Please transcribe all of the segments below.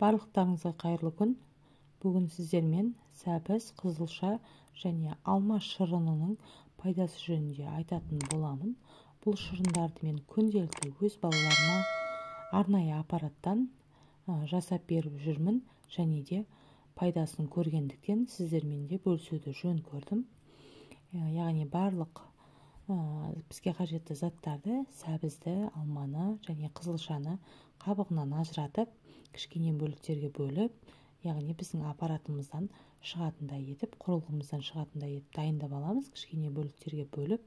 Барлықтарыңызға қайырлы күн. Бүгін сіздермен сәбіз, қызылша және алма шырынының пайдасы жөнінде айтатын боламын. Бұл шырындарды мен күнделікті өз балаларыма арнайы аппараттан жасап беріп жүрмін және де пайдасын көргендіктен сіздермен де бөлісуді жөн көрдім. Яғни барлық бізге қажетті заттарды, сәбізді, алманы және қызылшаны қабығынан ажыратып, кішкене бөліктерге бөліп, яғни біздің аппаратымыздан шығатындай етіп, құрылғымыздан шығатындай етіп дайындап аламыз. Кішкене бөліктерге бөліп,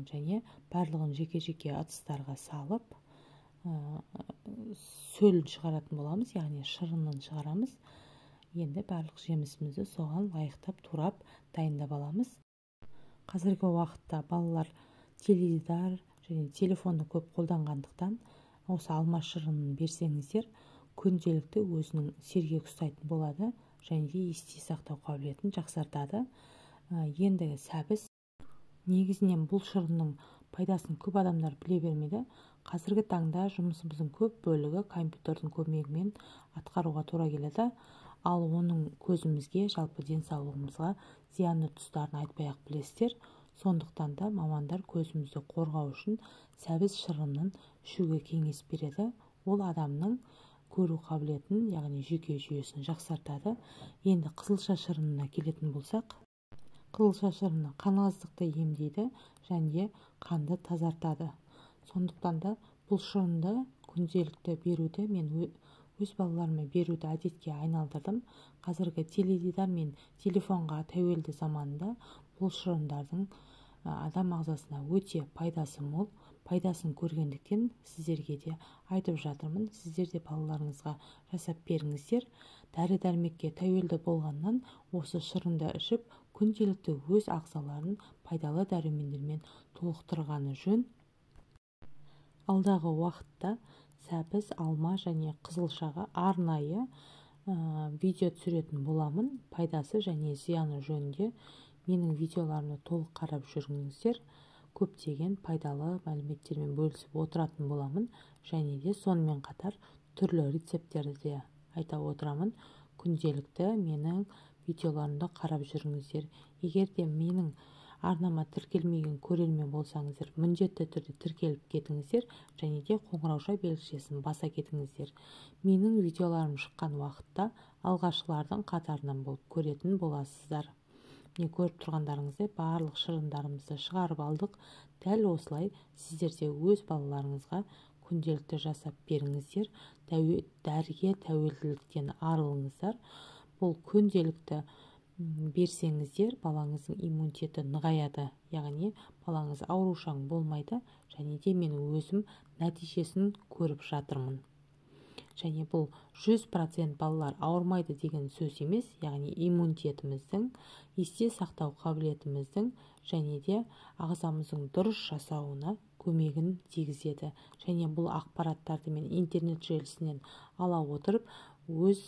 және барлығын жеке-жеке ыдыстарға салып, сөлін шығаратын боламыз, яғни шырынын шығарамыз. Енді барлық жемісімізді соған лайықтап, турап дайындап аламыз. Қазіргі уақытта балалар теледидар және телефонды көп қолданғандықтан, осы алма шырынын берсеңіздер, күнделікті өзінің сергек ұстайтын болады және де есте сақтау қабілетін жақсартады. Енді сәбіз, негізінен бұл шырынның пайдасын көп адамдар біле бермейді. Қазіргі таңда жұмысымыздың көп бөлігі компьютердің көмегімен атқаруға тура келеді. Ал оның көзімізге, жалпы денсаулығымызға зиянды тұстарын айтпай-ақ білесіздер. Сондықтан да мамандар көзімізді қорғау үшін сәбіз шырынын ішуге кеңес береді. Ол адамның көру қабілетін, яғни жүйке жүйесін жақсартады. Енді қызылша шырынына келетін болсақ, қызылша шырыны қанағыздықты емдейді және қанды тазартады. Сондықтан да бұл шырынды күнделікті беруді мен өз балаларыма беруді әдетке айналдырдым. Қазіргі теледидар мен телефонға тәуелді заманда бұл шырындардың адам ағзасына өте пайдасы мол. Пайдасын көргендіктен сіздерге де айтып жатырмын. Сіздер де балаларыңызға жасап беріңіздер. Дәрі-дәрмекке тәуелді болғаннан осы шырынды ішіп, күнделікті өз ағзаларын пайдалы дәрумендермен толықтырғаны жөн. Алдағы уақытта сәбіз, алма және қызылшаға арнайы видео түсіретін боламын. Пайдасы және зияны жөнінде менің видеоларымды толық қарап жүріңіздер. Көптеген пайдалы мәліметтермен бөлісіп отыратын боламын. Және де сонымен қатар түрлі рецепттерді де айта отырамын. Күнделікті менің видеоларымды қарап жүріңіздер. Егер де менің арнама тіркелмеген көрермен болсаңыздар, міндетті түрде тіркеліп кетіңіздер және де қоңырауша белгішесін баса кетіңіздер. Менің видеоларым шыққан уақытта алғашқылардың қатарынан болып көретін боласыздар. Міне көріп тұрғандарыңыздай барлық шырындарымызды шығарып алдық. Дәл осылай сіздер де өз балаларыңызға күнделікті жасап беріңіздер. Дәріге тәуелділіктен арылыңыздар. Бұл күнделікті берсеңіздер, балаңыздың иммунитеті нығаяды, яғни балаңыз аурушаң болмайды және де мен өзім нәтижесін көріп жатырмын. Және бұл 100% балалар ауырмайды деген сөз емес, яғни иммунитетіміздің, есте сақтау қабілетіміздің және де ағзамыздың дұрыс жасауына көмегін тигізеді. Және бұл ақпараттарды мен интернет желісінен ала отырып, өз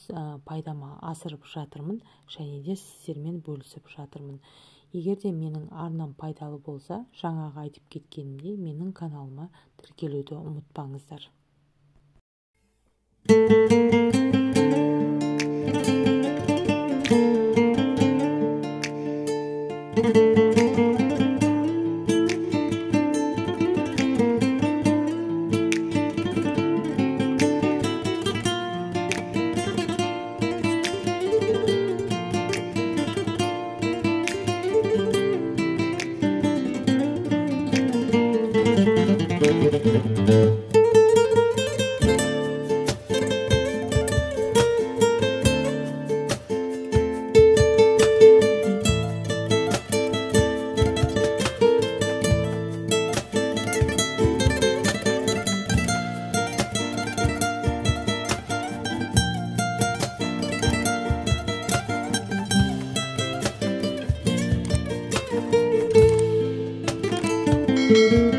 пайдама асырып жатырмын және де сіздермен бөлісіп жатырмын. Егер де менің арнам пайдалы болса, жаңағы айтып кеткенімдей менің каналыма тіркелуді ұмытпаңыздар. Thank you.